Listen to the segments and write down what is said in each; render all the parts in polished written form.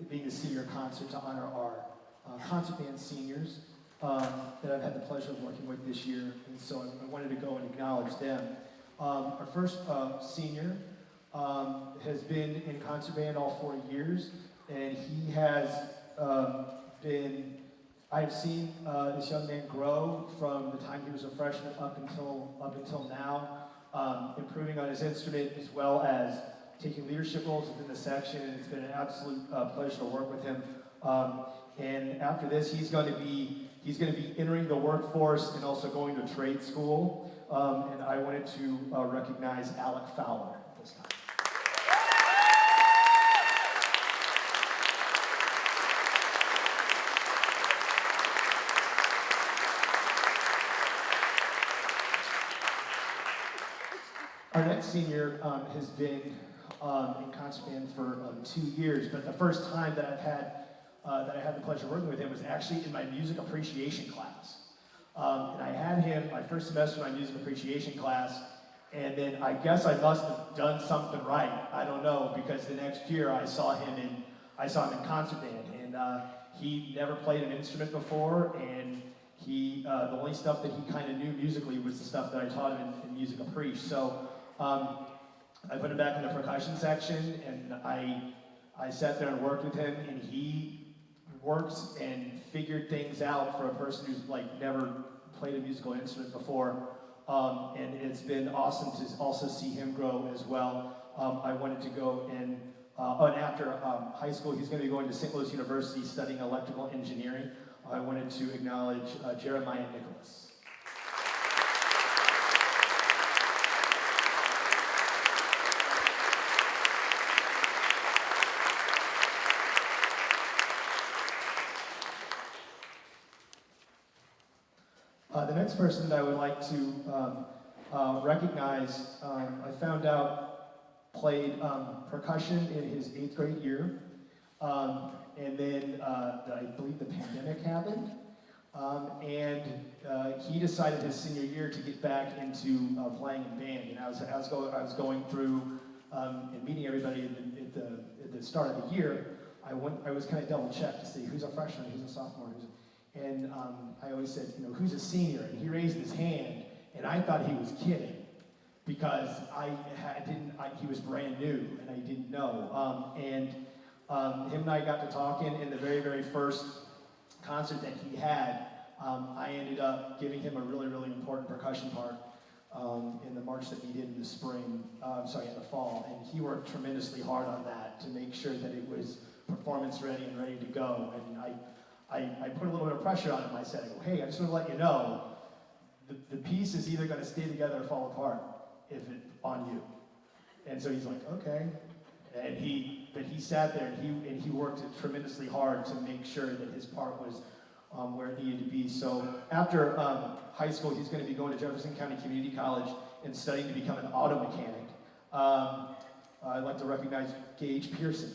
it being the senior concert to honor our concert band seniors that I've had the pleasure of working with this year, and so I wanted to go and acknowledge them. Our first senior has been in concert band all 4 years, and he has I've seen this young man grow from the time he was a freshman up until now, improving on his instrument as well as taking leadership roles within the section, and it's been an absolute pleasure to work with him. And after this, he's going to be entering the workforce and also going to trade school. And I wanted to recognize Alec Fowler at this time. Our next senior has been in concert band for 2 years, but the first time that I had the pleasure of working with him was actually in my music appreciation class. And I had him my first semester in my music appreciation class, and then I guess I must have done something right. I don't know, because the next year I saw him in concert band, and he never played an instrument before, and the only stuff that he kind of knew musically was the stuff that I taught him in music appreciation. So I put him back in the percussion section, and I sat there and worked with him, and he works and figured things out for a person who's like never played a musical instrument before, and it's been awesome to also see him grow as well. I wanted to go and after high school, he's going to be going to St. Louis University studying electrical engineering. I wanted to acknowledge Jeremiah Nicholas. The next person that I would like to recognize, I found out played percussion in his 8th grade year, and then I believe the pandemic happened, and he decided his senior year to get back into playing in band. And I was going through and meeting everybody at the start of the year. I was kind of double checked to see who's a freshman, who's a sophomore, and I always said, who's a senior? And he raised his hand, and I thought he was kidding, because he was brand new, and I didn't know. And him and I got to talking, and the very, very first concert that he had, I ended up giving him a really, really important percussion part in the march that we did in the in the fall. And he worked tremendously hard on that to make sure that it was performance ready and ready to go. And I put a little bit of pressure on him. I said, hey, I just want to let you know, the piece is either going to stay together or fall apart on you. And so he's like, okay. And he sat there and he worked tremendously hard to make sure that his part was where it needed to be. So after high school, he's going to be going to Jefferson County Community College and studying to become an auto mechanic. I'd like to recognize Gage Pearson.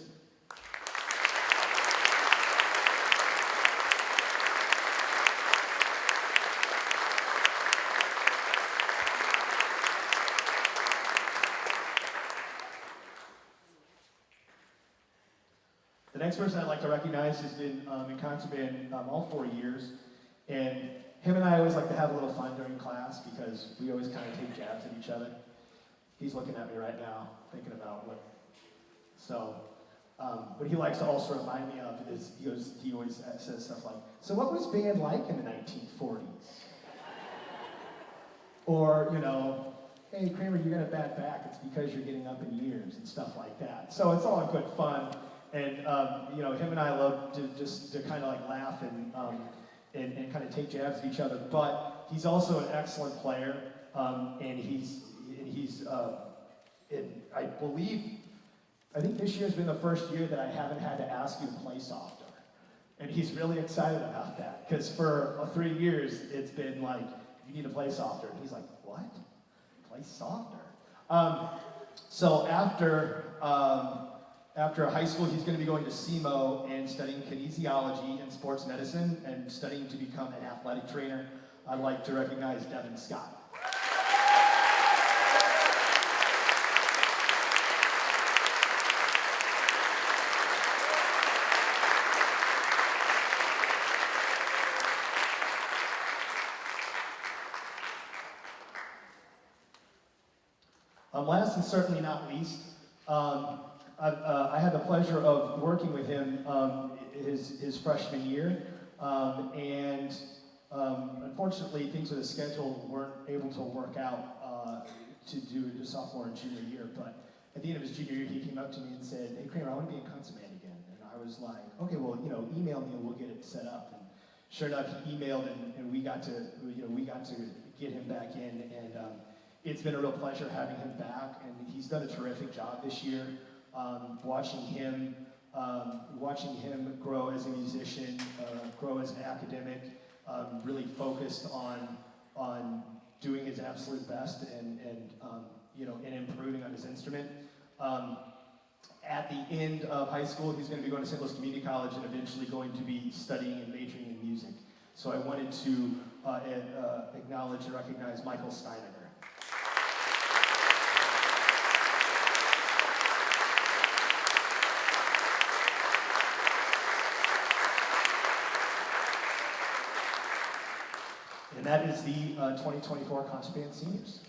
The next person I'd like to recognize has been in concert band all 4 years, and him and I always like to have a little fun during class because we always kind of take jabs at each other. He's looking at me right now, thinking about what. So, what he likes to also remind me of is he always says stuff like, "So what was band like in the 1940s?" Or "Hey Kramer, you got a bad back. It's because you're getting up in years," and stuff like that. So it's all good fun. And him and I love to kind of like laugh and kind of take jabs at each other. But he's also an excellent player, and I think this year has been the first year that I haven't had to ask you to play softer, and he's really excited about that because for 3 years it's been like, you need to play softer, and he's like, what? Play softer? So after high school, he's going to be going to SEMO and studying kinesiology and sports medicine and studying to become an athletic trainer. I'd like to recognize Devin Scott. Last and certainly not least, I had the pleasure of working with him his freshman year, and unfortunately things with his schedule weren't able to work out to do his sophomore and junior year, but at the end of his junior year he came up to me and said, "Hey Kramer, I want to be a consummate again." And I was like, "Okay, well, email me and we'll get it set up." And sure enough, he emailed and we got to get him back in, and it's been a real pleasure having him back, and he's done a terrific job this year. Watching him grow as a musician, grow as an academic, really focused on doing his absolute best and improving on his instrument. At the end of high school, he's going to be going to St. Louis Community College and eventually going to be studying and majoring in music. So I wanted to acknowledge and recognize Michael Steiniger. And that is the 2024 Concert Band Seniors.